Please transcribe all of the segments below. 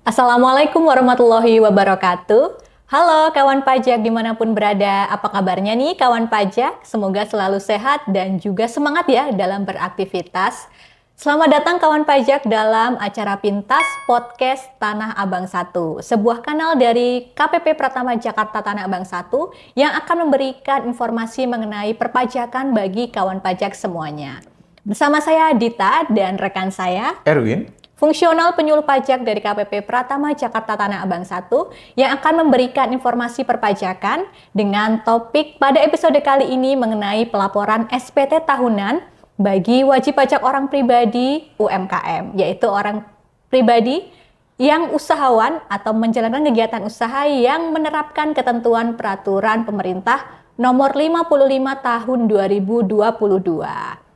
Assalamualaikum warahmatullahi wabarakatuh. Halo kawan pajak dimanapun berada, apa kabarnya nih kawan pajak? Semoga selalu sehat dan juga semangat ya dalam beraktivitas. Selamat datang kawan pajak dalam acara Pintas Podcast Tanah Abang 1, sebuah kanal dari KPP Pratama Jakarta Tanah Abang 1 yang akan memberikan informasi mengenai perpajakan bagi kawan pajak semuanya. Bersama saya Dita dan rekan saya Erwin, fungsional penyuluh pajak dari KPP Pratama Jakarta Tanah Abang 1 yang akan memberikan informasi perpajakan dengan topik pada episode kali ini mengenai pelaporan SPT tahunan bagi wajib pajak orang pribadi UMKM, yaitu orang pribadi yang usahawan atau menjalankan kegiatan usaha yang menerapkan ketentuan peraturan pemerintah nomor 55 tahun 2022.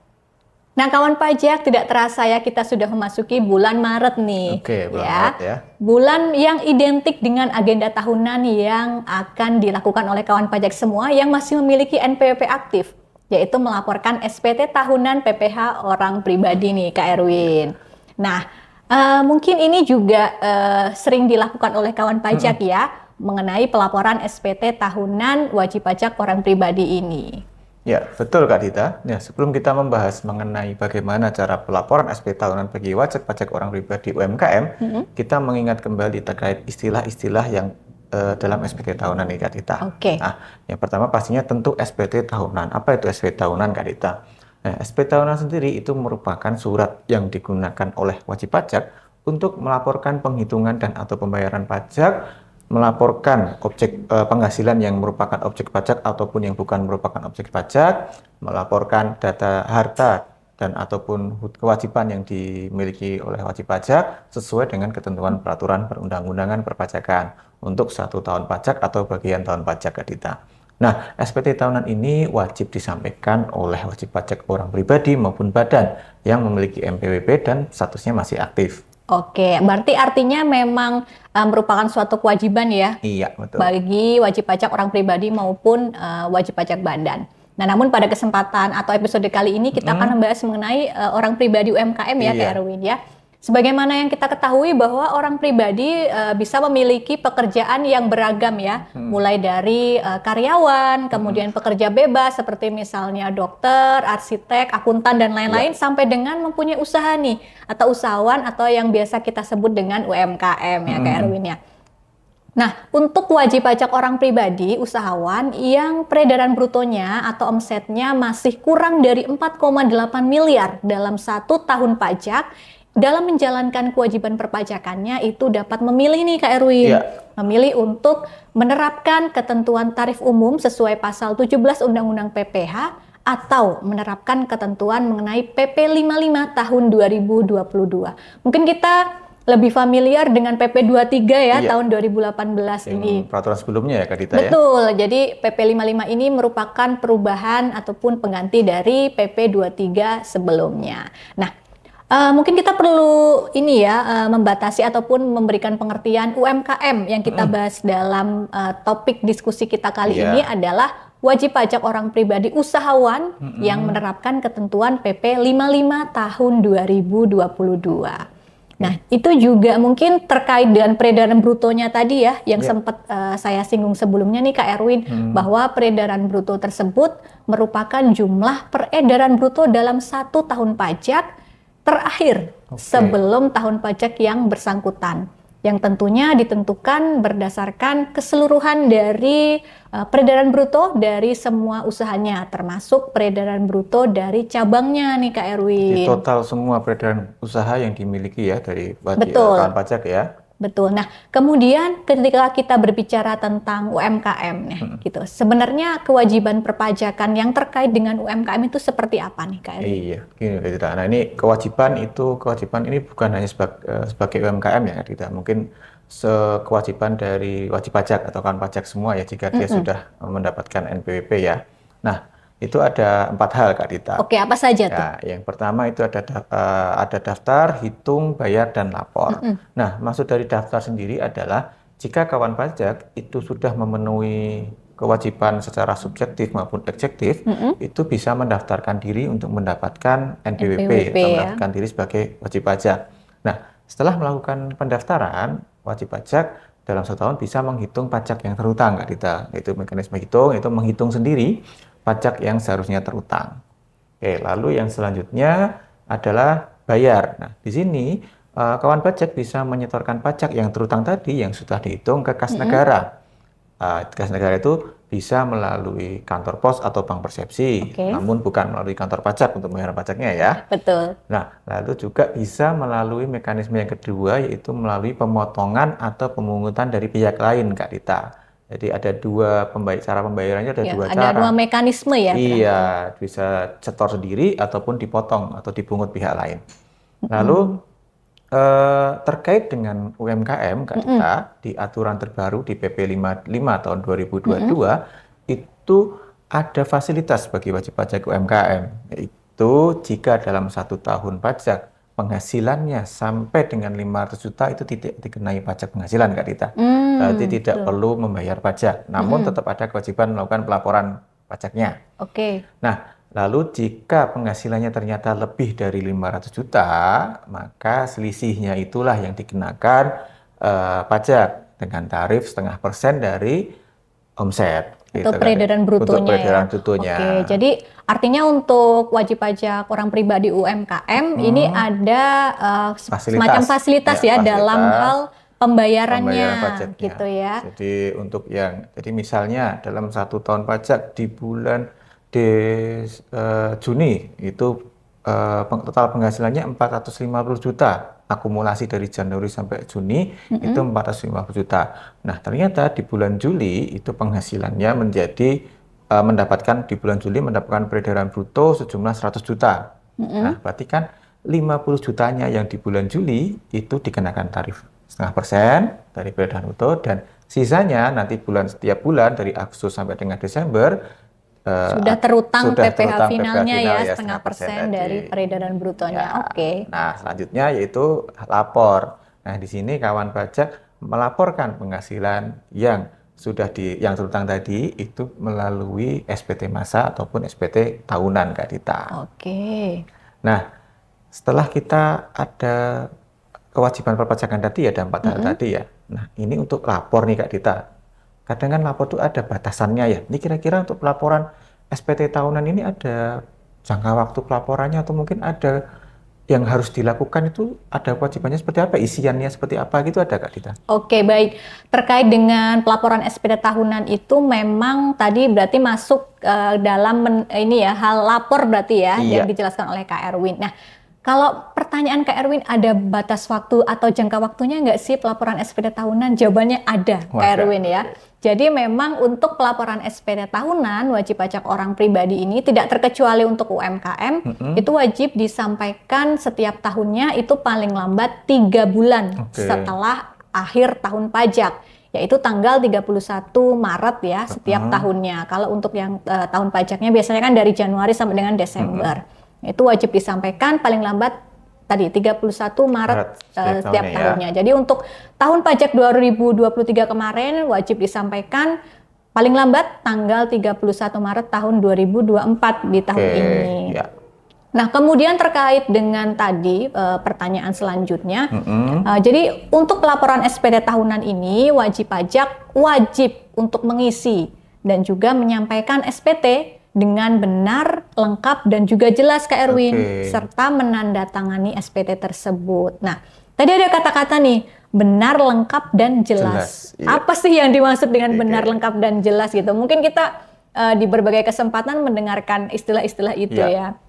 Nah, kawan pajak, tidak terasa ya kita sudah memasuki bulan Maret nih. Oke, bulan Maret ya. Bulan yang identik dengan agenda tahunan yang akan dilakukan oleh kawan pajak semua yang masih memiliki NPWP aktif, yaitu melaporkan SPT tahunan PPh orang pribadi nih, Kak Erwin. Nah, mungkin ini juga sering dilakukan oleh kawan pajak ya, mengenai pelaporan SPT tahunan wajib pajak orang pribadi ini. Ya, betul Kak Dita. Ya, sebelum kita membahas mengenai bagaimana cara pelaporan SPT tahunan bagi wajib pajak orang pribadi UMKM, kita mengingat kembali terkait istilah-istilah yang dalam SPT tahunan nih Kak Dita. Oke. Nah, yang pertama pastinya tentu SPT tahunan. Apa itu SPT tahunan Kak Dita? Nah, SPT tahunan sendiri itu merupakan surat yang digunakan oleh wajib pajak untuk melaporkan penghitungan dan atau pembayaran pajak, melaporkan objek penghasilan yang merupakan objek pajak ataupun yang bukan merupakan objek pajak, melaporkan data harta dan ataupun kewajiban yang dimiliki oleh wajib pajak sesuai dengan ketentuan peraturan perundang-undangan perpajakan untuk 1 tahun pajak atau bagian tahun pajak Kak Dita. Nah, SPT tahunan ini wajib disampaikan oleh wajib pajak orang pribadi maupun badan yang memiliki NPWP dan statusnya masih aktif. Oke, berarti artinya memang merupakan suatu kewajiban ya. Iya, betul. Bagi wajib pajak orang pribadi maupun wajib pajak badan. Nah, namun pada kesempatan atau episode kali ini kita akan membahas mengenai orang pribadi UMKM ya, Kak Erwin ya. Sebagaimana yang kita ketahui bahwa orang pribadi bisa memiliki pekerjaan yang beragam ya, mulai dari karyawan, kemudian pekerja bebas seperti misalnya dokter, arsitek, akuntan dan lain-lain, sampai dengan mempunyai usaha nih atau usahawan atau yang biasa kita sebut dengan UMKM ya, Kak Erwin ya. Nah, untuk wajib pajak orang pribadi, usahawan yang peredaran brutonya atau omsetnya masih kurang dari 4,8 miliar dalam 1 tahun pajak, dalam menjalankan kewajiban perpajakannya itu dapat memilih nih Kak Erwin, memilih untuk menerapkan ketentuan tarif umum sesuai pasal 17 Undang-Undang PPh atau menerapkan ketentuan mengenai PP 55 tahun 2022. Mungkin kita lebih familiar dengan PP 23 ya, tahun 2018 ini. Peraturan sebelumnya ya Kak Dita ya? Betul, jadi PP 55 ini merupakan perubahan ataupun pengganti dari PP 23 sebelumnya. Nah, mungkin kita perlu ini ya, membatasi ataupun memberikan pengertian UMKM yang kita bahas dalam topik diskusi kita kali ini adalah wajib pajak orang pribadi usahawan yang menerapkan ketentuan PP 55 tahun 2022. Nah, itu juga mungkin terkait dengan peredaran brutonya tadi ya, yang sempat saya singgung sebelumnya nih Kak Erwin, bahwa peredaran bruto tersebut merupakan jumlah peredaran bruto dalam 1 tahun pajak terakhir sebelum tahun pajak yang bersangkutan, yang tentunya ditentukan berdasarkan keseluruhan dari peredaran bruto dari semua usahanya, termasuk peredaran bruto dari cabangnya nih Kak Erwin. Di total semua peredaran usaha yang dimiliki ya dari kawan pajak ya. Betul. Nah, kemudian ketika kita berbicara tentang UMKM nih, gitu. Sebenarnya kewajiban perpajakan yang terkait dengan UMKM itu seperti apa nih, Kak Erwin? Iya, gini Kak Dita. Nah, ini kewajiban ini bukan hanya sebagai UMKM ya Kak Dita. Mungkin kewajiban dari wajib pajak atau kawan pajak semua ya jika dia sudah mendapatkan NPWP ya. Nah, itu ada 4 hal Kak Dita. Oke, apa saja tuh? Yang pertama itu ada daftar, hitung, bayar, dan lapor. Nah, maksud dari daftar sendiri adalah jika kawan pajak itu sudah memenuhi kewajiban secara subjektif maupun objektif, itu bisa mendaftarkan diri untuk mendapatkan NPWP atau mendaftarkan diri sebagai wajib pajak. Nah, setelah melakukan pendaftaran, wajib pajak dalam 1 tahun bisa menghitung pajak yang terutang, Kak Dita. Itu mekanisme hitung, itu menghitung sendiri pajak yang seharusnya terutang. Oke, lalu yang selanjutnya adalah bayar. Nah, di sini kawan pajak bisa menyetorkan pajak yang terutang tadi yang sudah dihitung ke kas negara. Kas negara itu bisa melalui kantor pos atau bank persepsi, namun bukan melalui kantor pajak untuk membayar pajaknya ya. Betul. Nah, lalu juga bisa melalui mekanisme yang kedua, yaitu melalui pemotongan atau pemungutan dari pihak lain, Kak Dita. Jadi ada cara pembayarannya ada dua cara. Ada 2 mekanisme ya? Iya, bisa setor sendiri ataupun dipotong atau dipungut pihak lain. Lalu terkait dengan UMKM, Kak Dita, di aturan terbaru di PP 55 tahun 2022 itu ada fasilitas bagi wajib pajak UMKM, yaitu jika dalam 1 tahun pajak penghasilannya sampai dengan 500 juta itu tidak dikenai pajak penghasilan, Kak Dita. Berarti tidak perlu membayar pajak, namun tetap ada kewajiban melakukan pelaporan pajaknya. Nah, lalu jika penghasilannya ternyata lebih dari 500 juta, maka selisihnya itulah yang dikenakan pajak dengan tarif 0,5% dari omset. Itu peredaran brutonya. Untuk peredaran brutonya. Oke, jadi artinya untuk wajib pajak orang pribadi UMKM ini ada semacam fasilitas ya, dalam hal pembayarannya gitu ya. Jadi misalnya dalam 1 tahun pajak di bulan Juni itu total penghasilannya 450 juta, akumulasi dari Januari sampai Juni itu 450 juta. Nah, ternyata di bulan Juli itu penghasilannya mendapatkan peredaran bruto sejumlah 100 juta. Nah, berarti kan 50 jutanya yang di bulan Juli itu dikenakan tarif 0,5% dari peredaran bruto, dan sisanya nanti setiap bulan dari Agustus sampai dengan Desember sudah terutang PPh finalnya ya 0,5% dari peredaran brutonya. Ya. Nah, selanjutnya yaitu lapor. Nah, di sini kawan pajak melaporkan penghasilan yang terutang tadi itu melalui SPT masa ataupun SPT tahunan, Kak Dita. Nah, setelah kita ada kewajiban perpajakan tadi, ada 4 hal tadi ya. Nah, ini untuk lapor nih, Kak Dita. Kadang kan lapor itu ada batasannya ya. Ini kira-kira untuk pelaporan SPT tahunan ini ada jangka waktu pelaporannya atau mungkin ada yang harus dilakukan, itu ada kewajibannya seperti apa, isiannya seperti apa gitu, ada, Kak Dita? Oke, baik. Terkait dengan pelaporan SPT tahunan itu memang tadi berarti masuk dalam hal lapor berarti ya, yang dijelaskan oleh Kak Erwin. Nah, kalau pertanyaan Kak Erwin, ada batas waktu atau jangka waktunya nggak sih pelaporan SPT tahunan? Jawabannya ada, Kak Erwin ya. Jadi memang untuk pelaporan SPT tahunan wajib pajak orang pribadi ini tidak terkecuali untuk UMKM, itu wajib disampaikan setiap tahunnya, itu paling lambat 3 bulan setelah akhir tahun pajak, yaitu tanggal 31 Maret ya setiap tahunnya. Kalau untuk yang tahun pajaknya biasanya kan dari Januari sampai dengan Desember. Itu wajib disampaikan paling lambat tadi 31 Maret setiap tahunnya. Jadi untuk tahun pajak 2023 kemarin wajib disampaikan paling lambat tanggal 31 Maret tahun 2024 di tahun ini. Nah, kemudian terkait dengan tadi pertanyaan selanjutnya, jadi untuk pelaporan SPT tahunan ini wajib pajak wajib untuk mengisi dan juga menyampaikan SPT dengan benar, lengkap, dan juga jelas, Kak Erwin, serta menandatangani SPT tersebut. Nah, tadi ada kata-kata nih, benar, lengkap, dan jelas. Apa sih yang dimaksud dengan benar, lengkap, dan jelas gitu? Mungkin kita di berbagai kesempatan mendengarkan istilah-istilah itu ya.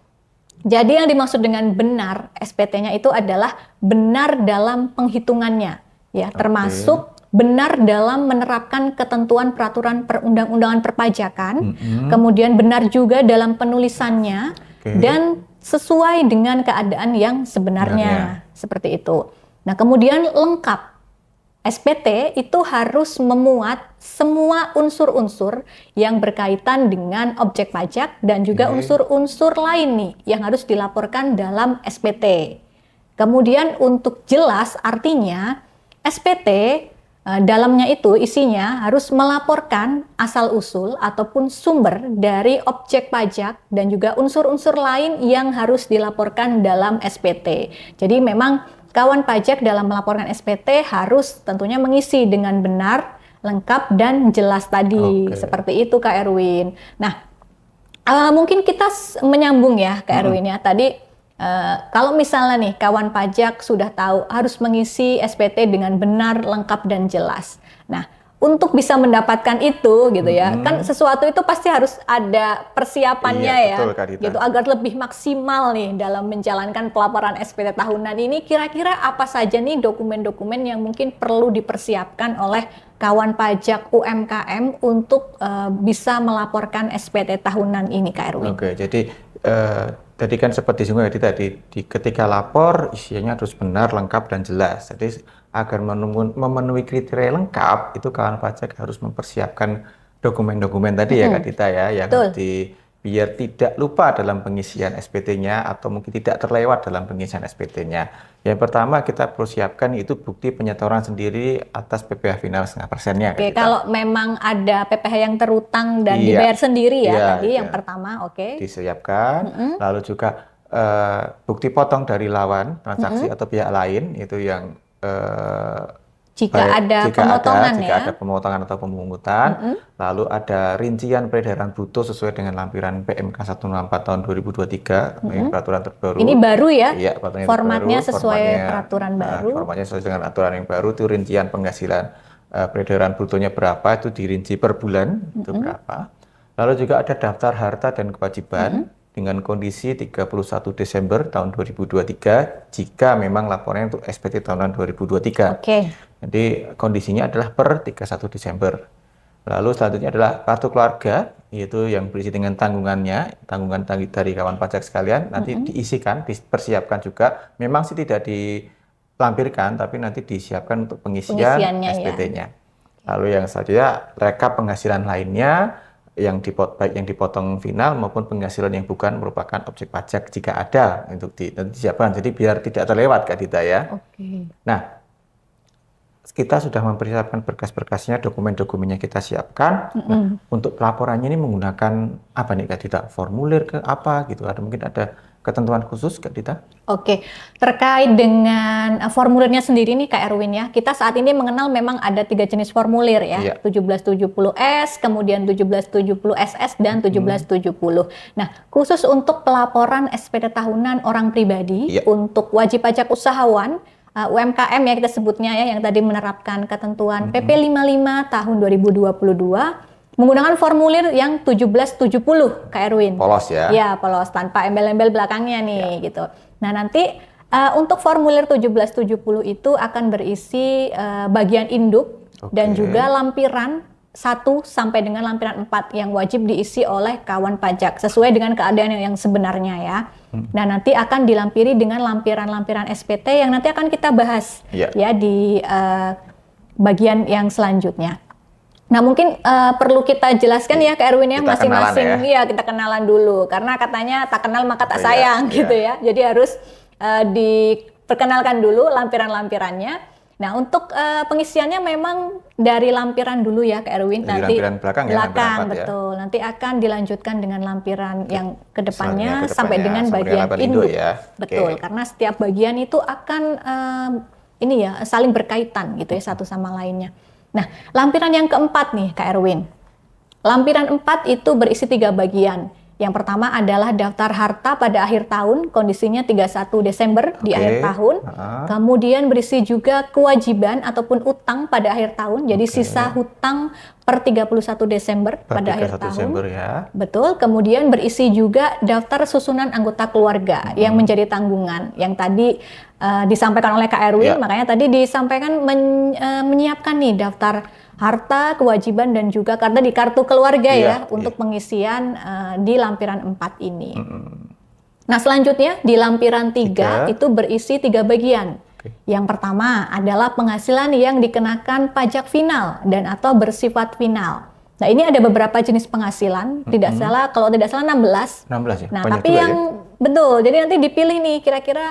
Jadi yang dimaksud dengan benar SPT-nya itu adalah benar dalam penghitungannya, ya, termasuk benar dalam menerapkan ketentuan peraturan perundang-undangan perpajakan, kemudian benar juga dalam penulisannya, dan sesuai dengan keadaan yang sebenarnya, seperti itu. Nah, kemudian lengkap. SPT itu harus memuat semua unsur-unsur yang berkaitan dengan objek pajak dan juga unsur-unsur lain nih yang harus dilaporkan dalam SPT. Kemudian untuk jelas artinya SPT dalamnya itu isinya harus melaporkan asal-usul ataupun sumber dari objek pajak dan juga unsur-unsur lain yang harus dilaporkan dalam SPT. Jadi memang kawan pajak dalam melaporkan SPT harus tentunya mengisi dengan benar, lengkap, dan jelas tadi. Seperti itu Kak Erwin. Nah, mungkin kita menyambung ya Kak Erwin ya. Tadi kalau misalnya nih kawan pajak sudah tahu harus mengisi SPT dengan benar, lengkap, dan jelas. Nah, untuk bisa mendapatkan itu gitu ya, kan sesuatu itu pasti harus ada persiapannya ya, betul, Kak Dita. gitu agar lebih maksimal nih dalam menjalankan pelaporan SPT tahunan ini. Kira-kira apa saja nih dokumen-dokumen yang mungkin perlu dipersiapkan oleh kawan pajak UMKM untuk bisa melaporkan SPT tahunan ini, Kak Erwin? Oke, jadi tadi kan seperti disinggung tadi ketika lapor isinya harus benar, lengkap, dan jelas. Jadi agar memenuhi kriteria lengkap itu kawan pajak harus mempersiapkan dokumen-dokumen tadi ya Kak Dita ya, yang biar tidak lupa dalam pengisian SPT-nya atau mungkin tidak terlewat dalam pengisian SPT-nya. Yang pertama kita persiapkan itu bukti penyetoran sendiri atas PPh final 0,5%-nya. Oke, kalau memang ada PPh yang terutang dan dibayar sendiri ya tadi yang pertama, disiapkan. Lalu juga bukti potong dari lawan transaksi atau pihak lain itu yang jika ada pemotongan atau pemungutan, lalu ada rincian peredaran bruto sesuai dengan lampiran PMK 164 tahun 2023, peraturan terbaru. Ini baru ya? Iya, formatnya sesuai peraturan baru. Formatnya sesuai dengan aturan yang baru, itu rincian penghasilan peredaran brutonya berapa, itu dirinci per bulan, itu berapa. Lalu juga ada daftar harta dan kewajiban dengan kondisi 31 Desember tahun 2023 jika memang laporannya untuk SPT tahunan 2023. Jadi kondisinya adalah per 31 Desember. Lalu selanjutnya adalah kartu keluarga, yaitu yang berisi dengan tanggungannya, tanggungan dari kawan pajak sekalian, nanti diisikan, dipersiapkan juga. Memang sih tidak dilampirkan, tapi nanti disiapkan untuk pengisian SPT-nya. Lalu yang selanjutnya rekap penghasilan lainnya, yang dipotong final maupun penghasilan yang bukan merupakan objek pajak jika ada untuk disiapkan. Jadi biar tidak terlewat Kak Dita ya. Nah, kita sudah mempersiapkan berkas-berkasnya, dokumen-dokumennya kita siapkan. Nah, untuk pelaporannya ini menggunakan apa nih Kak Dita? Formulir ke apa gitu? Mungkin ada ketentuan khusus Kak Dita? Terkait dengan formulirnya sendiri nih Kak Erwin ya, kita saat ini mengenal memang ada 3 jenis formulir ya, 1770S, kemudian 1770SS, dan 1770. Nah, khusus untuk pelaporan SPT tahunan orang pribadi, untuk wajib pajak usahawan, UMKM ya kita sebutnya ya, yang tadi menerapkan ketentuan PP 55 tahun 2022, menggunakan formulir yang 1770 Kak Erwin. Polos ya? Ya, polos, tanpa embel-embel belakangnya nih gitu. Nah, nanti untuk formulir 1770 itu akan berisi bagian induk dan juga lampiran 1 sampai dengan lampiran 4 yang wajib diisi oleh kawan pajak sesuai dengan keadaan yang sebenarnya ya. Nah, nanti akan dilampiri dengan lampiran-lampiran SPT yang nanti akan kita bahas ya di bagian yang selanjutnya. Nah, mungkin perlu kita jelaskan ya Kak Erwin ya, masing-masing ya kita kenalan dulu karena katanya tak kenal maka tak sayang gitu ya. Jadi harus diperkenalkan dulu lampiran-lampirannya. Nah, untuk pengisiannya memang dari lampiran dulu ya Kak Erwin. Nanti lampiran belakang betul. Nanti akan dilanjutkan dengan lampiran yang kedepannya sampai dengan bagian induk ya. Betul, karena setiap bagian itu akan saling berkaitan gitu ya satu sama lainnya. Nah, lampiran yang keempat nih Kak Erwin. Lampiran 4 itu berisi 3 bagian. Yang pertama adalah daftar harta pada akhir tahun, kondisinya 31 Desember di akhir tahun. Kemudian berisi juga kewajiban ataupun utang pada akhir tahun, jadi sisa hutang per 31 Desember pada akhir tahun. Betul, kemudian berisi juga daftar susunan anggota keluarga yang menjadi tanggungan, yang tadi disampaikan oleh Kak Erwin, makanya tadi disampaikan menyiapkan nih daftar harta, kewajiban, dan juga karena di kartu keluarga untuk pengisian di lampiran 4 ini. Nah, selanjutnya di lampiran 3 itu berisi 3 bagian. Yang pertama adalah penghasilan yang dikenakan pajak final dan atau bersifat final. Nah, ini ada beberapa jenis penghasilan, kalau tidak salah 16. 16 ya? Nah, Banyak tapi juga yang ya? betul, jadi nanti dipilih nih kira-kira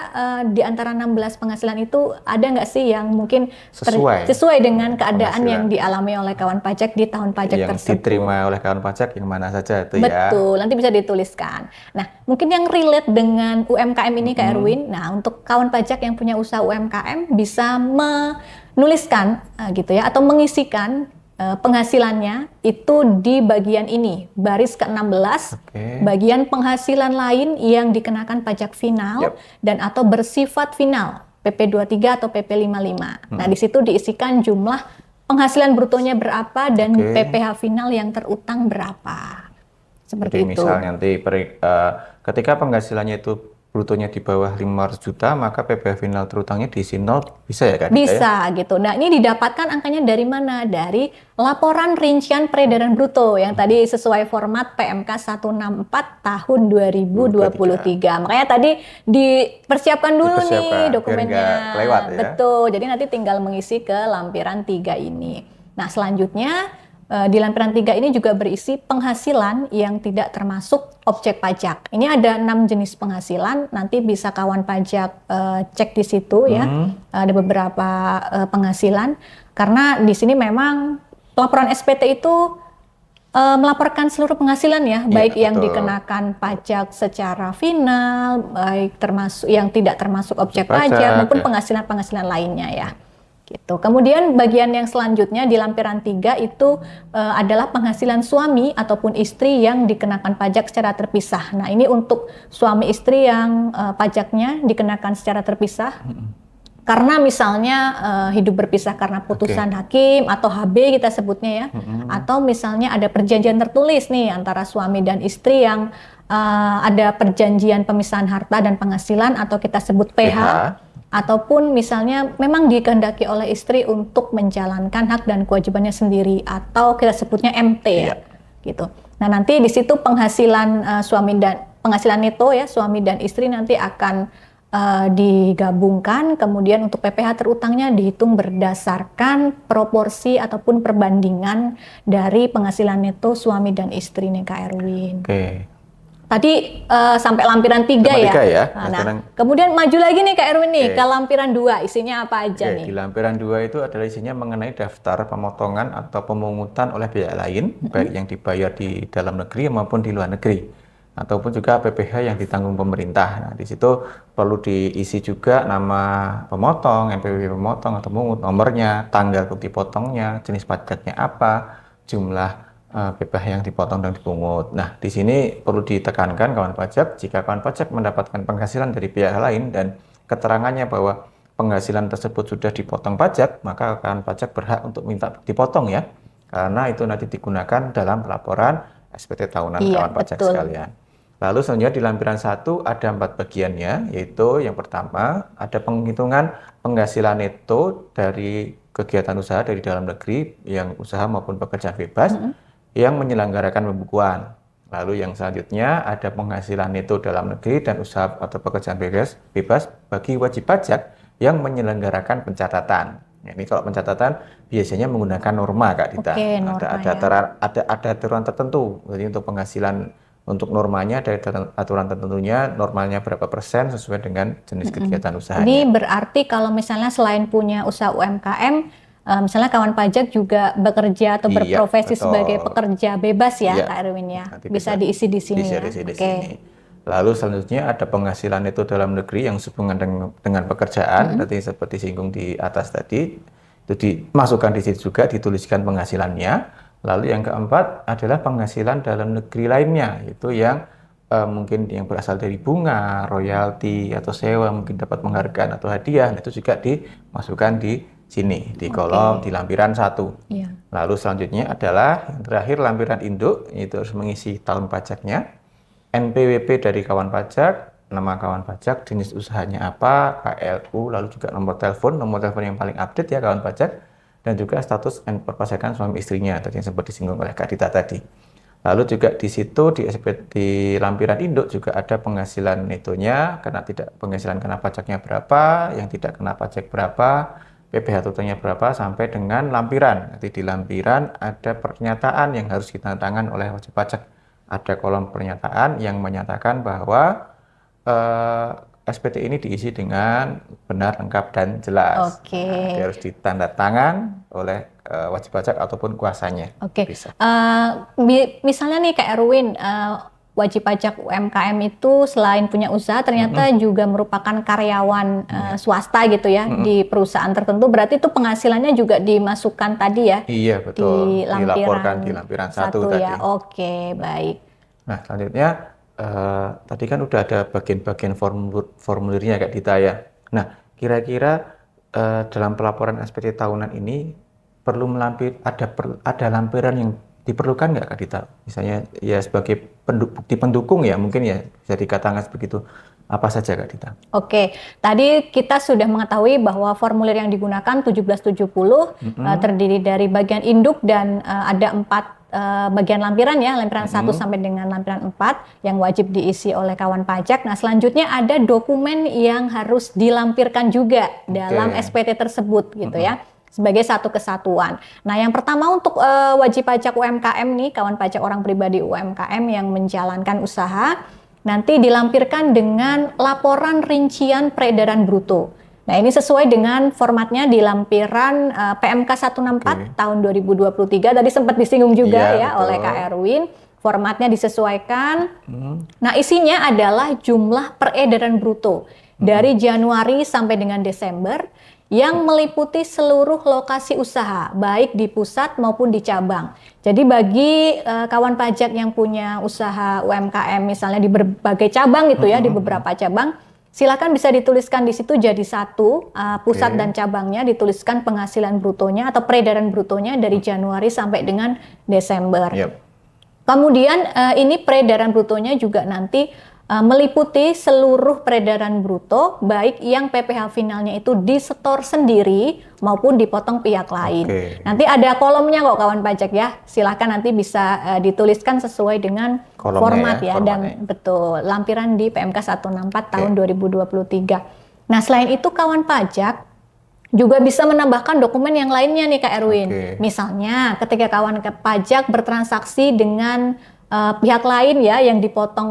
di antara 16 penghasilan itu ada nggak sih yang mungkin sesuai dengan keadaan yang dialami oleh kawan pajak di tahun pajak Yang tersebut. diterima oleh kawan pajak yang mana saja itu ya? Betul, nanti bisa dituliskan. Nah, mungkin yang relate dengan UMKM ini Kak Erwin, nah untuk kawan pajak yang punya usaha UMKM bisa menuliskan gitu ya, atau mengisikan penghasilannya itu di bagian ini, baris ke-16, bagian penghasilan lain yang dikenakan pajak final dan atau bersifat final, PP23 atau PP55. Nah, di situ diisikan jumlah penghasilan brutonya berapa dan PPh final yang terutang berapa. Seperti Jadi itu. misalnya nanti ketika penghasilannya itu brutonya di bawah 500 juta, maka PPh final terutangnya diisi 0, bisa ya Kak Dita? Bisa gitu. Nah, ini didapatkan angkanya dari mana? Dari laporan rincian peredaran bruto yang tadi sesuai format PMK 164 tahun 2023. Makanya tadi dipersiapkan dulu nih dokumennya. Biar nggak kelewat ya. Betul. Jadi nanti tinggal mengisi ke lampiran 3 ini. Nah, selanjutnya di lampiran 3 ini juga berisi penghasilan yang tidak termasuk objek pajak. Ini ada 6 jenis penghasilan, nanti bisa kawan pajak cek di situ ya. Ada beberapa penghasilan, karena di sini memang laporan SPT itu melaporkan seluruh penghasilan ya, baik yang dikenakan pajak secara final, baik termasuk yang tidak termasuk objek pajak maupun penghasilan-penghasilan lainnya ya. Gitu. Kemudian bagian yang selanjutnya di lampiran 3 itu adalah penghasilan suami ataupun istri yang dikenakan pajak secara terpisah. Nah, ini untuk suami istri yang pajaknya dikenakan secara terpisah. Karena misalnya hidup berpisah karena putusan hakim atau HB kita sebutnya ya. Atau misalnya ada perjanjian tertulis nih antara suami dan istri yang ada perjanjian pemisahan harta dan penghasilan atau kita sebut PH. Ataupun misalnya memang dikehendaki oleh istri untuk menjalankan hak dan kewajibannya sendiri atau kita sebutnya MT ya, gitu. Nah, nanti di situ penghasilan penghasilan neto ya suami dan istri nanti akan digabungkan, kemudian untuk PPh terutangnya dihitung berdasarkan proporsi ataupun perbandingan dari penghasilan neto suami dan istri nih Kak Erwin. Tadi sampai lampiran 3 ya. Nah, kemudian maju lagi nih Kak Erwin nih ke lampiran 2, isinya apa aja nih? Di lampiran 2 itu adalah isinya mengenai daftar pemotongan atau pemungutan oleh pihak lain, baik yang dibayar di dalam negeri maupun di luar negeri, ataupun juga PPh yang ditanggung pemerintah. Nah, di situ perlu diisi juga nama pemotong, NPWP pemotong atau pemungut, nomornya, tanggal bukti potongnya, jenis pajaknya apa, jumlah PPh yang dipotong dan dipungut. Nah, di sini perlu ditekankan kawan pajak, jika kawan pajak mendapatkan penghasilan dari pihak lain dan keterangannya bahwa penghasilan tersebut sudah dipotong pajak, maka kawan pajak berhak untuk minta dipotong ya, karena itu nanti digunakan dalam laporan SPT tahunan kawan pajak sekalian. Lalu selanjutnya di lampiran 1 ada 4 bagiannya, yaitu yang pertama ada penghitungan penghasilan neto dari kegiatan usaha dari dalam negeri yang usaha maupun pekerjaan bebas yang menyelenggarakan pembukuan. Lalu yang selanjutnya ada penghasilan neto dalam negeri dan usaha atau pekerjaan bebas bagi wajib pajak yang menyelenggarakan pencatatan. Nah, ini kalau pencatatan biasanya menggunakan norma Kak Dita. Ada aturan tertentu. Jadi untuk penghasilan untuk normanya ada aturan tertentunya, normalnya berapa persen sesuai dengan jenis kegiatan usahanya. Ini berarti kalau misalnya selain punya usaha UMKM, misalnya kawan pajak juga bekerja atau berprofesi sebagai pekerja bebas ya Kak Erwin ya, bisa diisi di sini ya. Lalu selanjutnya ada penghasilan neto dalam negeri yang sehubungan dengan pekerjaan, tadi seperti singgung di atas tadi, itu dimasukkan di situ juga, dituliskan penghasilannya. Lalu yang keempat adalah penghasilan dalam negeri lainnya, itu yang mungkin yang berasal dari bunga, royalti atau sewa, mungkin dapat penghargaan atau hadiah, itu juga dimasukkan di sini di kolom di lampiran 1. Lalu selanjutnya adalah yang terakhir lampiran induk, itu harus mengisi tahun pajaknya, NPWP dari kawan pajak, nama kawan pajak, jenis usahanya apa, KLU, lalu juga nomor telepon yang paling update ya kawan pajak, dan juga status perpajakan suami istrinya tadi yang sempat disinggung oleh Kak Dita tadi. Lalu juga di situ di lampiran induk juga ada penghasilan netonya, penghasilan kena pajaknya berapa, yang tidak kena pajak berapa, PPh totalnya berapa sampai dengan lampiran. Nanti di lampiran ada pernyataan yang harus ditandatangan oleh wajib pajak. Ada kolom pernyataan yang menyatakan bahwa SPT ini diisi dengan benar, lengkap, dan jelas. Oke. Nah, dia harus ditandatangan oleh wajib pajak ataupun kuasanya. Oke. Bisa. Misalnya nih Kak Erwin, wajib pajak UMKM itu selain punya usaha ternyata juga merupakan karyawan swasta gitu ya di perusahaan tertentu. Berarti itu penghasilannya juga dimasukkan tadi ya? Iya, betul. Dilaporkan di lampiran 1 tadi. ya. Oke, baik. Nah, selanjutnya tadi kan udah ada bagian-bagian formulirnya Kak Dita ya. Nah, kira-kira dalam pelaporan SPT tahunan ini perlu ada lampiran yang diperlukan nggak Kak Dita? Misalnya ya sebagai bukti pendukung ya, mungkin ya bisa dikatakan begitu. Apa saja Kak Dita? Oke, tadi kita sudah mengetahui bahwa formulir yang digunakan 1770 terdiri dari bagian induk dan ada 4 bagian lampiran ya, lampiran 1 sampai dengan lampiran 4 yang wajib diisi oleh kawan pajak. Nah, selanjutnya ada dokumen yang harus dilampirkan juga dalam SPT tersebut gitu ya, sebagai satu kesatuan. Nah, yang pertama untuk wajib pajak UMKM nih, kawan pajak orang pribadi UMKM yang menjalankan usaha, nanti dilampirkan dengan laporan rincian peredaran bruto. Nah, ini sesuai dengan formatnya di lampiran PMK 164 tahun 2023. Tadi sempat disinggung juga ya oleh Kak Erwin. Formatnya disesuaikan. Nah, isinya adalah jumlah peredaran bruto dari Januari sampai dengan Desember yang meliputi seluruh lokasi usaha, baik di pusat maupun di cabang. Jadi bagi kawan pajak yang punya usaha UMKM misalnya di berbagai cabang gitu ya, di beberapa cabang, silakan bisa dituliskan di situ jadi satu, pusat dan cabangnya dituliskan penghasilan brutonya atau peredaran brutonya dari Januari sampai dengan Desember. Kemudian ini peredaran brutonya juga nanti meliputi seluruh peredaran bruto, baik yang PPh finalnya itu disetor sendiri maupun dipotong pihak lain. Nanti ada kolomnya kok kawan pajak ya, silahkan nanti bisa dituliskan sesuai dengan format ya, dan betul, lampiran di PMK 164 tahun 2023. Nah, selain itu kawan pajak juga bisa menambahkan dokumen yang lainnya nih Kak Erwin. Misalnya ketika kawan pajak bertransaksi dengan pihak lain ya yang dipotong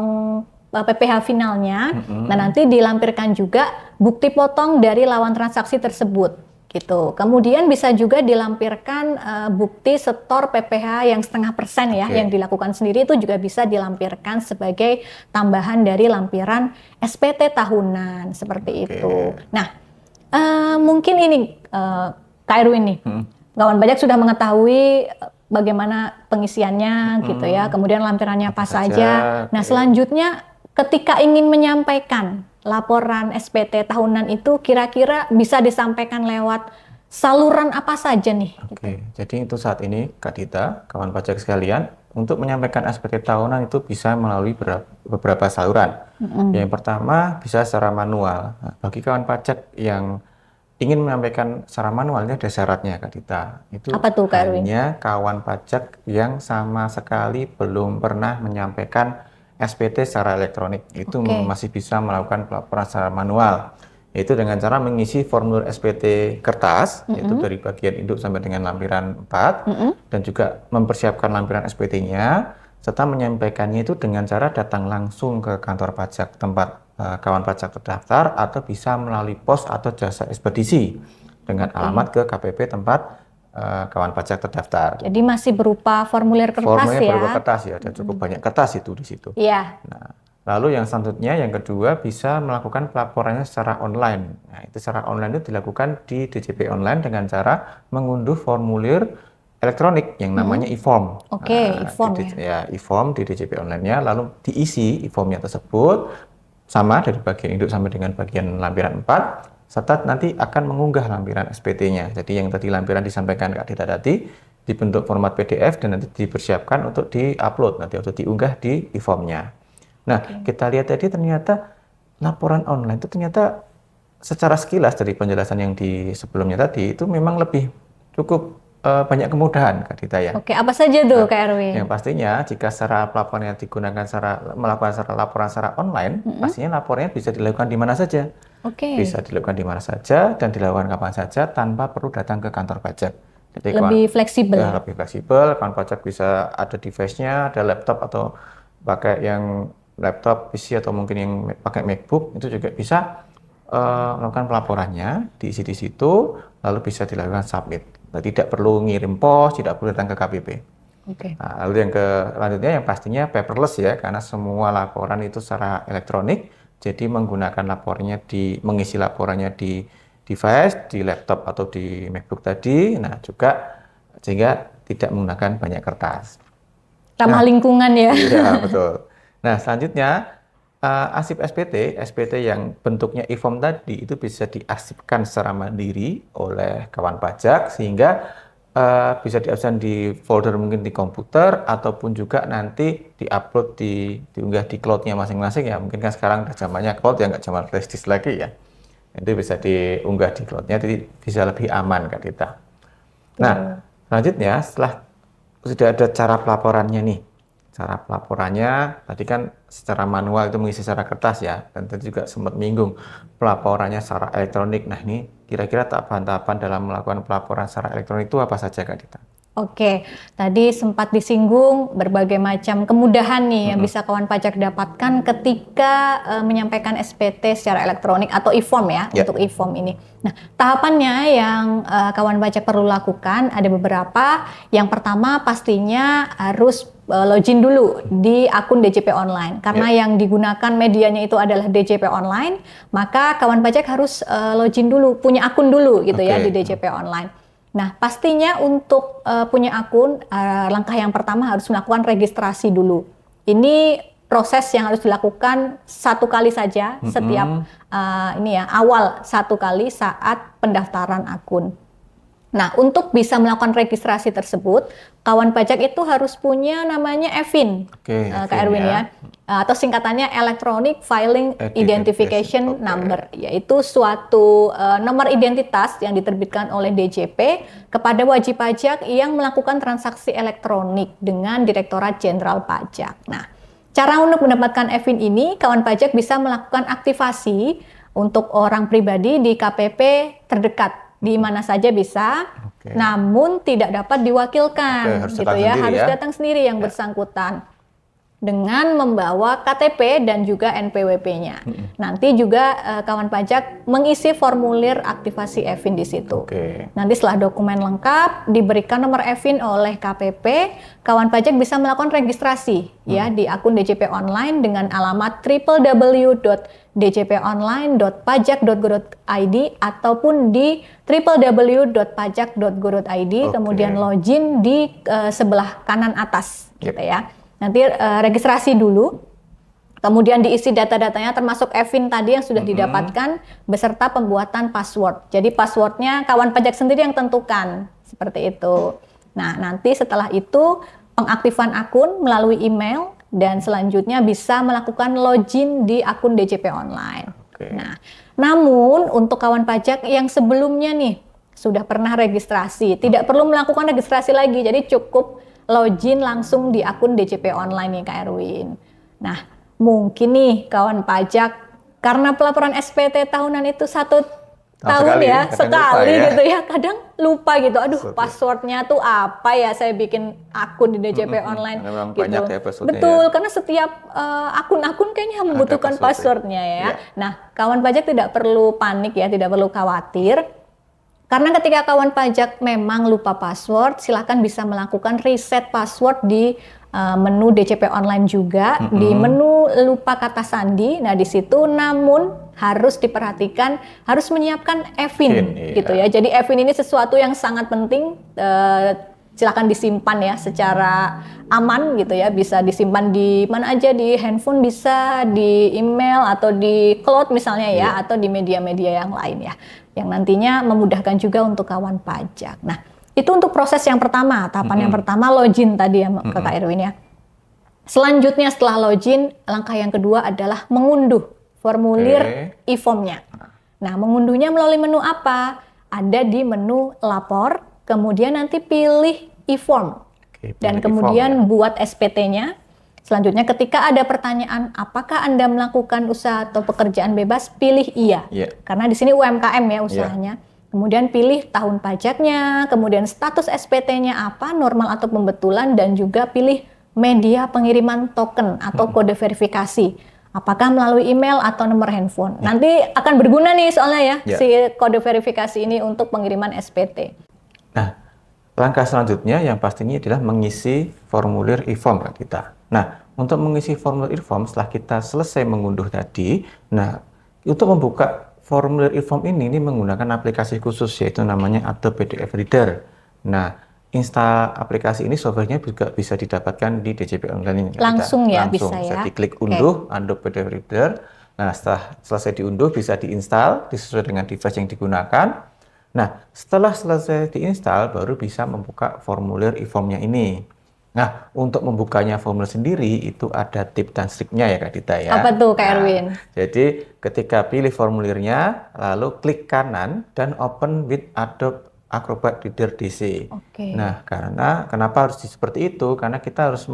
PPh finalnya, nah nanti dilampirkan juga bukti potong dari lawan transaksi tersebut gitu. Kemudian bisa juga dilampirkan bukti setor PPh yang 0,5% ya, yang dilakukan sendiri itu juga bisa dilampirkan sebagai tambahan dari lampiran SPT tahunan seperti itu. Nah, mungkin ini Kak Erwin nih, kawan pajak sudah mengetahui bagaimana pengisiannya gitu ya, kemudian lampirannya apa saja. Nah, selanjutnya ketika ingin menyampaikan laporan SPT tahunan itu kira-kira bisa disampaikan lewat saluran apa saja nih? Jadi itu saat ini Kak Dita, kawan pajak sekalian, untuk menyampaikan SPT tahunan itu bisa melalui beberapa saluran. Yang pertama bisa secara manual. Nah, bagi kawan pajak yang ingin menyampaikan secara manual, ini ada syaratnya Kak Dita. Itu apa tuh, Kak Erwin? hanya kawan pajak yang sama sekali belum pernah menyampaikan SPT secara elektronik. Itu masih bisa melakukan pelaporan secara manual, yaitu dengan cara mengisi formulir SPT kertas, yaitu dari bagian induk sampai dengan lampiran 4, dan juga mempersiapkan lampiran SPT-nya, serta menyampaikannya itu dengan cara datang langsung ke kantor pajak tempat kawan pajak terdaftar, atau bisa melalui pos atau jasa ekspedisi dengan alamat ke KPP tempat kawan pajak terdaftar. Jadi masih berupa formulir kertas Formulir ya? berupa kertas ya, ada cukup banyak kertas itu di situ. Iya. Nah, lalu yang selanjutnya, yang kedua, bisa melakukan pelaporannya secara online. Nah, itu secara online itu dilakukan di DJP Online dengan cara mengunduh formulir elektronik yang namanya e-form. E-form ya, e-form di DJP Online-nya, lalu diisi e-formnya tersebut sama dari bagian induk sampai dengan bagian lampiran 4, serta nanti akan mengunggah lampiran SPT-nya. Jadi yang tadi lampiran disampaikan Kak Dita tadi dibentuk format PDF dan nanti dipersiapkan untuk di-upload nanti atau diunggah di e-formnya. Nah, kita lihat tadi ternyata laporan online itu ternyata secara sekilas dari penjelasan yang di sebelumnya tadi itu memang lebih cukup banyak kemudahan Kak Dita ya. Oke, apa saja tuh Kak Erwin? Yang pastinya jika secara pelaporan yang digunakan melakukan laporan secara online, pastinya laporannya bisa dilakukan di mana saja. Oke. Bisa dilakukan di mana saja dan dilakukan kapan saja tanpa perlu datang ke kantor pajak. Jadi Lebih fleksibel. Ya, lebih fleksibel. Kawan pajak bisa ada device-nya, ada laptop atau pakai yang laptop PC atau mungkin yang pakai MacBook itu juga bisa melakukan pelaporannya, diisi di situ, lalu bisa dilakukan submit. Nah, tidak perlu ngirim pos, tidak perlu datang ke KPP. Oke. Nah, lalu yang selanjutnya yang pastinya paperless ya, karena semua laporan itu secara elektronik, jadi menggunakan mengisi laporannya di device, di laptop atau di MacBook tadi, nah juga sehingga tidak menggunakan banyak kertas. Ramah lingkungan ya. Iya, betul. Nah, selanjutnya arsip SPT yang bentuknya e-form tadi itu bisa diarsipkan secara mandiri oleh kawan pajak sehingga bisa diabsen di folder mungkin di komputer ataupun juga nanti diupload diunggah di cloud-nya masing-masing ya. Mungkin kan sekarang udah zamannya cloud ya, nggak zaman flash disk lagi ya. Itu bisa diunggah di cloud-nya, jadi bisa lebih aman Kak Dita. Nah, selanjutnya setelah sudah ada cara pelaporannya nih. Cara pelaporannya tadi kan secara manual itu mengisi secara kertas ya, dan tadi juga sempat menyinggung pelaporannya secara elektronik. Nah, ini kira-kira tahapan-tahapan dalam melakukan pelaporan secara elektronik itu apa saja Kak Dita? Oke, tadi sempat disinggung berbagai macam kemudahan nih yang bisa kawan pajak dapatkan ketika menyampaikan SPT secara elektronik atau e-form ya, untuk e-form ini. Nah, tahapannya yang kawan pajak perlu lakukan ada beberapa. Yang pertama pastinya harus login dulu di akun DJP Online. Karena yang digunakan medianya itu adalah DJP Online, maka kawan pajak harus login dulu, punya akun dulu gitu ya di DJP Online. Nah, pastinya untuk punya akun, langkah yang pertama harus melakukan registrasi dulu. Ini proses yang harus dilakukan satu kali saja setiap awal satu kali saat pendaftaran akun. Nah, untuk bisa melakukan registrasi tersebut, kawan pajak itu harus punya namanya EFIN, Kak Erwin ya. Atau singkatannya Electronic Filing Identification Number, yaitu suatu nomor identitas yang diterbitkan oleh DJP kepada wajib pajak yang melakukan transaksi elektronik dengan Direktorat Jenderal Pajak. Nah, cara untuk mendapatkan EFIN ini, kawan pajak bisa melakukan aktivasi untuk orang pribadi di KPP terdekat. Di mana saja bisa, namun tidak dapat diwakilkan, gitu ya. Harus datang sendiri yang bersangkutan dengan membawa KTP dan juga NPWP-nya. Nanti juga kawan pajak mengisi formulir aktivasi EFIN di situ. Nanti setelah dokumen lengkap diberikan nomor EFIN oleh KPP, kawan pajak bisa melakukan registrasi ya di akun DJP Online dengan alamat www.djponline.pajak.go.id ataupun di www.pajak.go.id, kemudian login di sebelah kanan atas gitu ya. Nanti registrasi dulu, kemudian diisi data-datanya termasuk EFIN tadi yang sudah didapatkan beserta pembuatan password. Jadi passwordnya kawan pajak sendiri yang tentukan, seperti itu. Nah, nanti setelah itu pengaktifan akun melalui email dan selanjutnya bisa melakukan login di akun DJP Online. Nah, namun untuk kawan pajak yang sebelumnya nih sudah pernah registrasi, tidak perlu melakukan registrasi lagi, jadi cukup login langsung di akun DJP Online nih Kak Erwin. Nah, mungkin nih kawan pajak karena pelaporan SPT tahunan itu satu tahun sekali gitu ya, kadang lupa gitu. Aduh, passwordnya tuh apa ya? Saya bikin akun di DJP Online gitu. Betul, karena setiap akun-akun kayaknya membutuhkan passwordnya ya. Nah, kawan pajak tidak perlu panik ya, tidak perlu khawatir. Karena ketika kawan pajak memang lupa password, silakan bisa melakukan reset password di menu DJP Online juga, di menu lupa kata sandi. Nah, di situ namun harus diperhatikan, harus menyiapkan EFIN gitu ya. Jadi EFIN ini sesuatu yang sangat penting, silakan disimpan ya secara aman gitu ya. Bisa disimpan di mana aja, di handphone bisa, di email atau di cloud misalnya ya, atau di media-media yang lain ya, yang nantinya memudahkan juga untuk kawan pajak. Nah, itu untuk proses yang pertama, tahapan yang pertama login tadi ya Kak Erwin ya. Selanjutnya setelah login, langkah yang kedua adalah mengunduh formulir e-form-nya. Nah, mengunduhnya melalui menu apa? Ada di menu lapor, kemudian nanti pilih e-form. Oke, Dan pilih kemudian e-form, ya. buat SPT-nya. Selanjutnya ketika ada pertanyaan apakah Anda melakukan usaha atau pekerjaan bebas, pilih iya. Iya. Karena di sini UMKM ya usahanya. Kemudian pilih tahun pajaknya, kemudian status SPT-nya apa, normal atau pembetulan, dan juga pilih media pengiriman token atau kode verifikasi. Apakah melalui email atau nomor handphone. Nanti akan berguna nih soalnya ya si kode verifikasi ini untuk pengiriman SPT. Nah, langkah selanjutnya yang pastinya adalah mengisi formulir e-form Kak Dita. Nah, untuk mengisi formulir e-form setelah kita selesai mengunduh tadi, nah untuk membuka formulir e-form ini menggunakan aplikasi khusus yaitu namanya Adobe PDF Reader. Nah, install aplikasi ini softwarenya juga bisa didapatkan di DJP Online. Langsung ya, langsung bisa ya. diklik unduh Adobe PDF Reader. Nah, setelah selesai diunduh bisa diinstal sesuai dengan device yang digunakan. Nah, setelah selesai diinstal baru bisa membuka formulir e-formnya ini. Nah, untuk membukanya formulir sendiri itu ada tips dan triknya ya Kak Dita ya. Apa tuh Kak Erwin? Jadi ketika pilih formulirnya, lalu klik kanan dan open with Adobe Acrobat Reader DC. Oke. Nah, kenapa harus seperti itu? Karena kita harus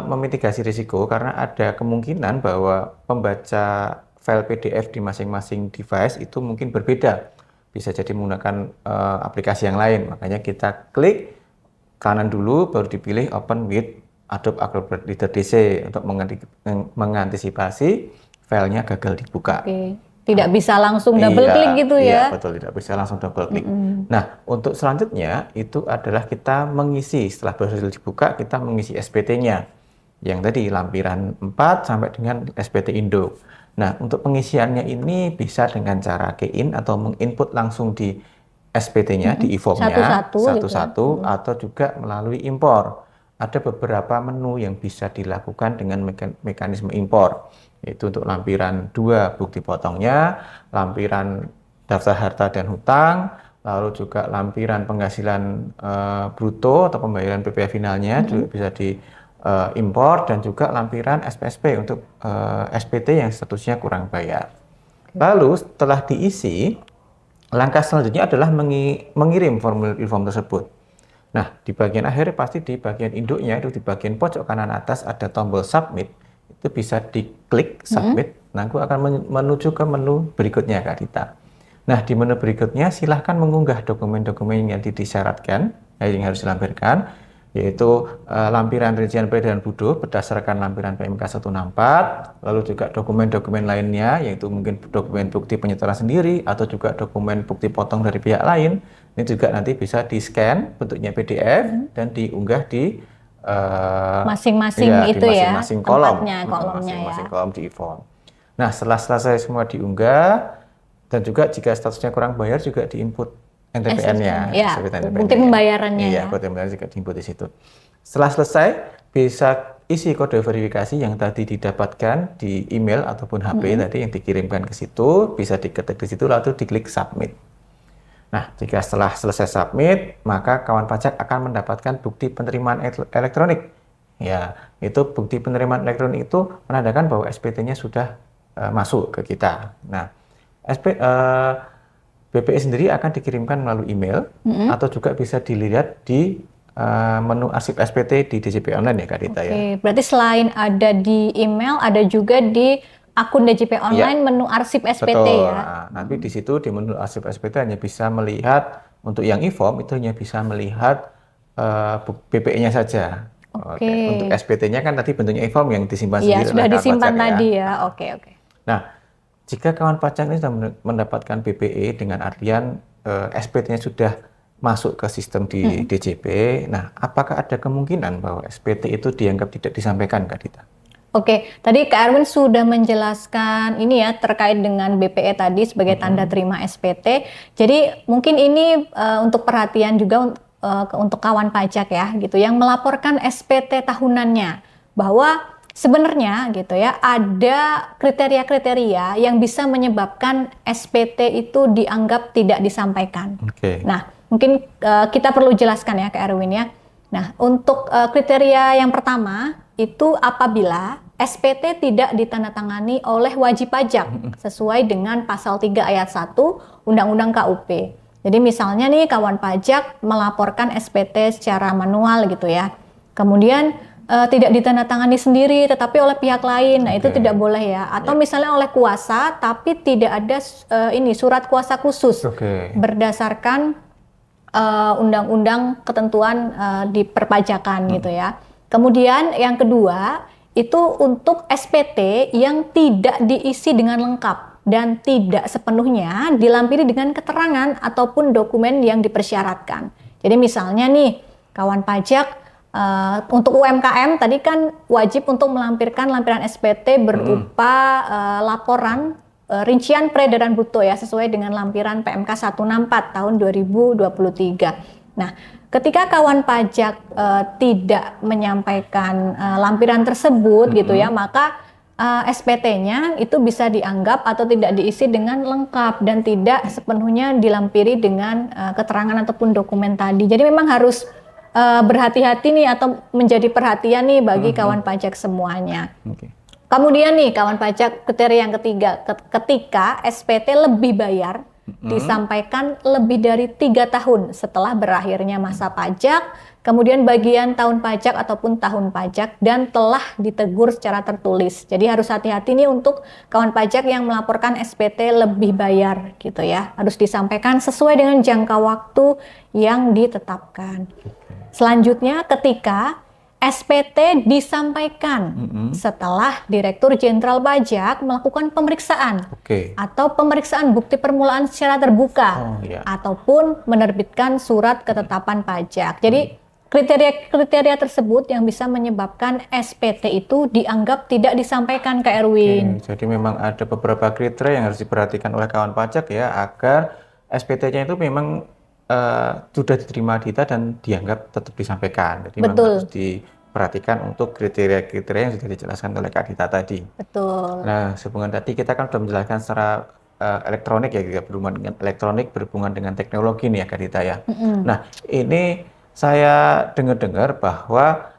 memitigasi risiko karena ada kemungkinan bahwa pembaca file PDF di masing-masing device itu mungkin berbeda. Bisa jadi menggunakan aplikasi yang lain. Makanya kita klik kanan dulu, baru dipilih Open with Adobe Acrobat Reader DC untuk mengantisipasi filenya gagal dibuka. Oke. Tidak bisa langsung double klik gitu ya? Iya, betul. Tidak bisa langsung double klik. Nah, untuk selanjutnya itu adalah kita mengisi, setelah berhasil dibuka, kita mengisi SPT-nya. Yang tadi, lampiran 4 sampai dengan SPT Indo. Nah, untuk pengisiannya ini bisa dengan cara key-in atau menginput langsung di SPT-nya, di e-formnya satu-satu, atau juga melalui impor. Ada beberapa menu yang bisa dilakukan dengan mekanisme impor, yaitu untuk lampiran 2 bukti potongnya, lampiran daftar harta dan hutang, lalu juga lampiran penghasilan bruto atau pembayaran PPh finalnya juga bisa diimpor, dan juga lampiran SPSP untuk SPT yang statusnya kurang bayar. Lalu setelah diisi, langkah selanjutnya adalah mengirim formulir e-form tersebut. Nah, di bagian akhir pasti di bagian induknya itu di bagian pojok kanan atas ada tombol submit. Itu bisa diklik submit, nanti akan menuju ke menu berikutnya Kak Dita. Nah, di menu berikutnya silahkan mengunggah dokumen-dokumen yang disyaratkan, yang harus dilampirkan, yaitu lampiran rincian peredaran budo berdasarkan lampiran PMK 164, lalu juga dokumen-dokumen lainnya, yaitu mungkin dokumen bukti penyetoran sendiri, atau juga dokumen bukti potong dari pihak lain. Ini juga nanti bisa di-scan bentuknya PDF dan diunggah di masing-masing itu ya, masing-masing kolom, kolomnya kolom di e-form. Nah, setelah selesai semua diunggah, dan juga jika statusnya kurang bayar juga diinput NTPN-nya, ya, bukti pembayarannya. Iya, bukti pembayaran juga diinput di situ. Setelah selesai, bisa isi kode verifikasi yang tadi didapatkan di email ataupun HP tadi yang dikirimkan ke situ, bisa diketik di situ lalu diklik submit. Nah, jika setelah selesai submit, maka kawan pajak akan mendapatkan bukti penerimaan elektronik. Ya, itu bukti penerimaan elektronik itu menandakan bahwa SPT-nya sudah masuk ke kita. Nah, BPE sendiri akan dikirimkan melalui email atau juga bisa dilihat di menu arsip SPT di DJP Online ya Kak Dita ya. Oke, berarti selain ada di email, ada juga di akun DJP Online menu arsip SPT. Betul. Ya. Nah, nanti di situ di menu arsip SPT hanya bisa melihat untuk yang e-form itu hanya bisa melihat BPE-nya saja. Oke. Untuk SPT-nya kan tadi bentuknya e-form yang disimpan sendiri. Iya, sudah disimpan tadi ya. Oke. Nah, jika kawan pajak ini sudah mendapatkan BPE dengan artian SPT-nya sudah masuk ke sistem di DJP, nah apakah ada kemungkinan bahwa SPT itu dianggap tidak disampaikan Kak Dita? Oke, tadi Kak Erwin sudah menjelaskan ini ya terkait dengan BPE tadi sebagai tanda terima SPT. Jadi mungkin ini untuk perhatian juga untuk kawan pajak ya gitu yang melaporkan SPT tahunannya bahwa sebenarnya gitu ya ada kriteria-kriteria yang bisa menyebabkan SPT itu dianggap tidak disampaikan. Okay. Nah, mungkin kita perlu jelaskan ya Kak Erwin ya. Nah, untuk kriteria yang pertama itu apabila SPT tidak ditandatangani oleh wajib pajak sesuai dengan pasal 3 ayat 1 Undang-Undang KUP. Jadi misalnya nih kawan pajak melaporkan SPT secara manual gitu ya. Kemudian tidak ditandatangani sendiri tetapi oleh pihak lain. Nah, itu tidak boleh ya. Atau misalnya oleh kuasa tapi tidak ada surat kuasa khusus berdasarkan undang-undang ketentuan di perpajakan gitu ya. Kemudian yang kedua itu untuk SPT yang tidak diisi dengan lengkap dan tidak sepenuhnya dilampiri dengan keterangan ataupun dokumen yang dipersyaratkan. Jadi misalnya nih kawan pajak untuk UMKM tadi kan wajib untuk melampirkan lampiran SPT berupa laporan rincian peredaran bruto ya sesuai dengan lampiran PMK 164 tahun 2023. Nah, ketika kawan pajak tidak menyampaikan lampiran tersebut gitu ya, maka SPT-nya itu bisa dianggap atau tidak diisi dengan lengkap dan tidak sepenuhnya dilampiri dengan keterangan ataupun dokumen tadi. Jadi memang harus berhati-hati nih atau menjadi perhatian nih bagi kawan pajak semuanya. Kemudian nih kawan pajak kriteria yang ketiga, ketika SPT lebih bayar disampaikan lebih dari 3 tahun setelah berakhirnya masa pajak, kemudian bagian tahun pajak ataupun tahun pajak dan telah ditegur secara tertulis. Jadi harus hati-hati nih untuk kawan pajak yang melaporkan SPT lebih bayar gitu ya. Harus disampaikan sesuai dengan jangka waktu yang ditetapkan. Selanjutnya ketika SPT disampaikan setelah Direktur Jenderal Pajak melakukan pemeriksaan atau pemeriksaan bukti permulaan secara terbuka ataupun menerbitkan surat ketetapan pajak. Jadi kriteria-kriteria tersebut yang bisa menyebabkan SPT itu dianggap tidak disampaikan ke Erwin. Jadi memang ada beberapa kriteria yang harus diperhatikan oleh kawan pajak ya agar SPT-nya itu memang sudah diterima Dita dan dianggap tetap disampaikan. Jadi memang harus diperhatikan untuk kriteria-kriteria yang sudah dijelaskan oleh Kak Dita tadi. Betul. Nah, sehubungan tadi kita kan sudah menjelaskan secara elektronik ya, berhubungan dengan elektronik, berhubungan dengan teknologi nih ya Kak Dita ya. Nah, ini saya dengar-dengar bahwa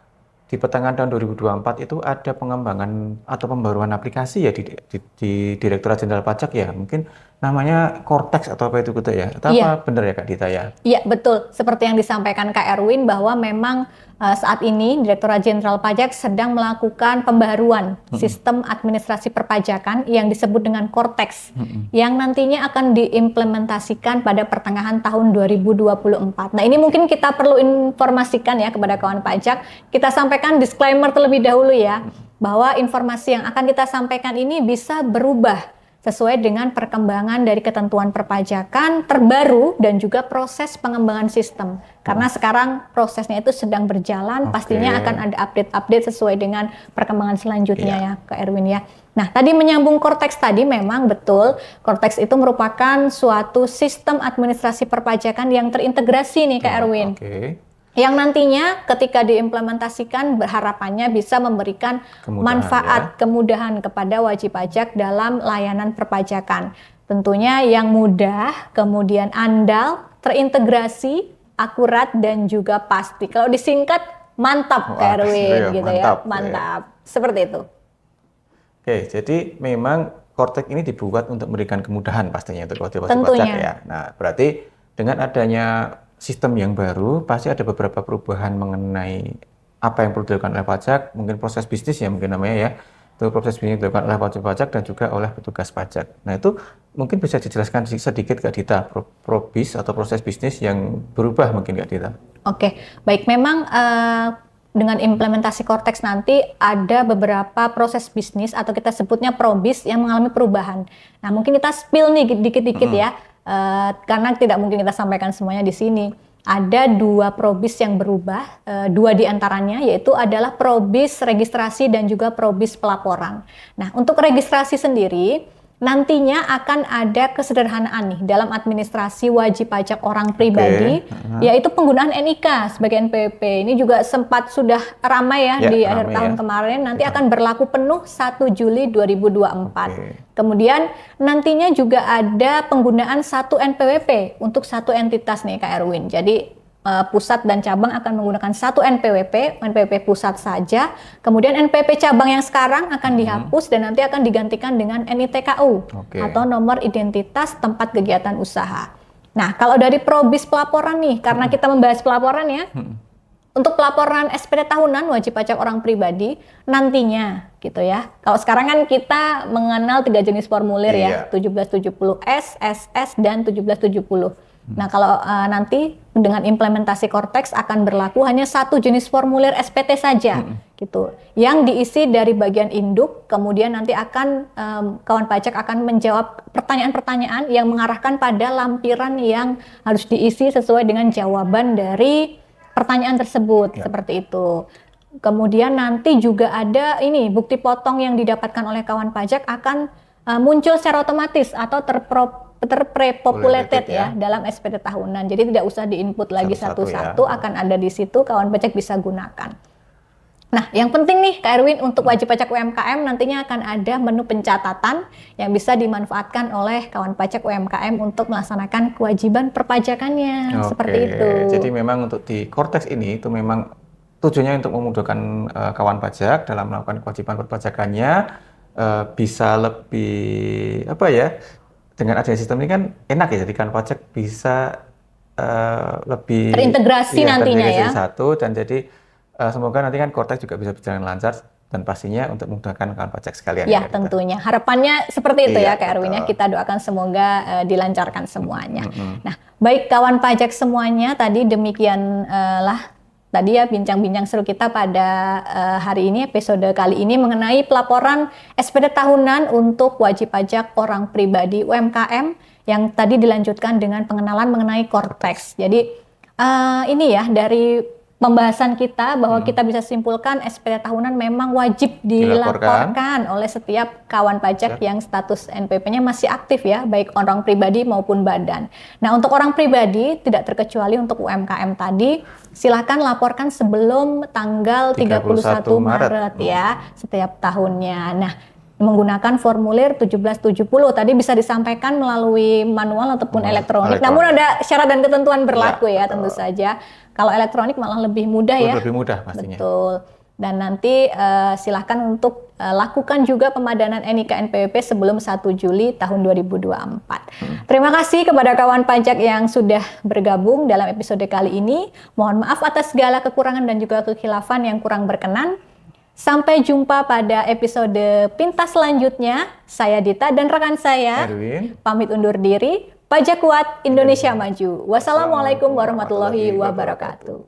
di pertengahan tahun 2024 itu ada pengembangan atau pembaruan aplikasi ya di Direktorat Jenderal Pajak ya, mungkin namanya Cortex atau apa itu gitu ya, atau apa benar ya Kak Dita ya? Iya betul, seperti yang disampaikan Kak Erwin bahwa memang saat ini Direktorat Jenderal Pajak sedang melakukan pembaruan sistem administrasi perpajakan yang disebut dengan Cortex, yang nantinya akan diimplementasikan pada pertengahan tahun 2024. Nah ini mungkin kita perlu informasikan ya kepada kawan pajak, kita sampaikan disclaimer terlebih dahulu ya, bahwa informasi yang akan kita sampaikan ini bisa berubah sesuai dengan perkembangan dari ketentuan perpajakan terbaru dan juga proses pengembangan sistem. Karena sekarang prosesnya itu sedang berjalan, pastinya akan ada update-update sesuai dengan perkembangan selanjutnya ya Kak Erwin ya. Nah tadi menyambung Cortex tadi memang betul, Cortex itu merupakan suatu sistem administrasi perpajakan yang terintegrasi nih Kak Erwin. Yang nantinya ketika diimplementasikan harapannya bisa memberikan manfaat, kemudahan kepada wajib pajak dalam layanan perpajakan. Tentunya yang mudah, kemudian andal, terintegrasi, akurat, dan juga pasti. Kalau disingkat, mantap Kak Erwin gitu ya, mantap. Seperti itu. Oke, jadi memang Cortex ini dibuat untuk memberikan kemudahan pastinya untuk wajib pajak ya. Nah, berarti dengan adanya sistem yang baru, pasti ada beberapa perubahan mengenai apa yang perlu dilakukan oleh pajak, mungkin proses bisnis ya mungkin namanya ya, itu proses bisnis dilakukan oleh wajib pajak dan juga oleh petugas pajak. Nah itu mungkin bisa dijelaskan sedikit Kak Dita, probis atau proses bisnis yang berubah mungkin Kak Dita. Oke, baik memang dengan implementasi Cortex nanti ada beberapa proses bisnis atau kita sebutnya probis yang mengalami perubahan. Nah mungkin kita spill nih dikit-dikit ya. Karena tidak mungkin kita sampaikan semuanya di sini. Ada 2 probis yang berubah, 2 diantaranya yaitu adalah probis registrasi dan juga probis pelaporan. Nah, untuk registrasi sendiri nantinya akan ada kesederhanaan nih dalam administrasi wajib pajak orang pribadi, yaitu penggunaan NIK sebagai NPWP. Ini juga sempat sudah ramai ya di akhir tahun kemarin, nanti akan berlaku penuh 1 Juli 2024. Kemudian nantinya juga ada penggunaan 1 NPWP untuk 1 entitas nih Kak Erwin. Jadi pusat dan cabang akan menggunakan 1 NPWP pusat saja. Kemudian NPWP cabang yang sekarang akan dihapus dan nanti akan digantikan dengan NITKU atau nomor identitas tempat kegiatan usaha. Nah, kalau dari probis pelaporan nih, karena kita membahas pelaporan ya, untuk pelaporan SPT tahunan wajib pajak orang pribadi nantinya gitu ya. Kalau sekarang kan kita mengenal 3 jenis formulir ya, 1770S, SS, dan 1770. Nah, kalau nanti dengan implementasi Cortex akan berlaku hanya 1 jenis formulir SPT saja, gitu. Yang diisi dari bagian induk, kemudian nanti akan kawan pajak akan menjawab pertanyaan-pertanyaan yang mengarahkan pada lampiran yang harus diisi sesuai dengan jawaban dari pertanyaan tersebut, seperti itu. Kemudian nanti juga ada ini bukti potong yang didapatkan oleh kawan pajak akan muncul secara otomatis atau terpre-populated ya dalam SPT tahunan. Jadi tidak usah diinput lagi satu-satu, akan ada di situ, kawan pajak bisa gunakan. Nah, yang penting nih Kak Erwin, untuk wajib pajak UMKM nantinya akan ada menu pencatatan yang bisa dimanfaatkan oleh kawan pajak UMKM untuk melaksanakan kewajiban perpajakannya. Seperti itu. Jadi memang untuk di Cortex ini itu memang tujuannya untuk memudahkan kawan pajak dalam melakukan kewajiban perpajakannya, bisa lebih dengan adanya sistem ini kan enak ya, jadi kawan pajak bisa lebih terintegrasi nantinya ya. Satu, dan jadi semoga nanti kan Cortex juga bisa berjalan lancar dan pastinya untuk memudahkan kawan pajak sekalian. Ya tentunya, harapannya seperti itu ya Kak Erwin ya. Kita doakan semoga dilancarkan semuanya. Nah, baik kawan pajak semuanya, tadi demikian tadi ya bincang-bincang seru kita pada hari ini, episode kali ini mengenai pelaporan SPT tahunan untuk wajib pajak orang pribadi UMKM yang tadi dilanjutkan dengan pengenalan mengenai Cortex. Jadi ini ya dari pembahasan kita bahwa kita bisa simpulkan SPT tahunan memang wajib dilaporkan oleh setiap kawan pajak yang status NPP-nya masih aktif ya, baik orang pribadi maupun badan. Nah, untuk orang pribadi tidak terkecuali untuk UMKM tadi, silakan laporkan sebelum tanggal 31 Maret ya setiap tahunnya. Nah, menggunakan formulir 1770 tadi bisa disampaikan melalui manual ataupun elektronik. Namun ada syarat dan ketentuan berlaku ya tentu saja. Kalau elektronik malah lebih mudah ya. Lebih mudah pastinya. Betul. Dan nanti silahkan untuk lakukan juga pemadanan NIK NPWP sebelum 1 Juli tahun 2024. Terima kasih kepada kawan pajak yang sudah bergabung dalam episode kali ini. Mohon maaf atas segala kekurangan dan juga kekhilafan yang kurang berkenan. Sampai jumpa pada episode Pintas selanjutnya. Saya Dita dan rekan saya Erwin pamit undur diri. Pajak kuat, Indonesia maju. Wassalamualaikum warahmatullahi wabarakatuh.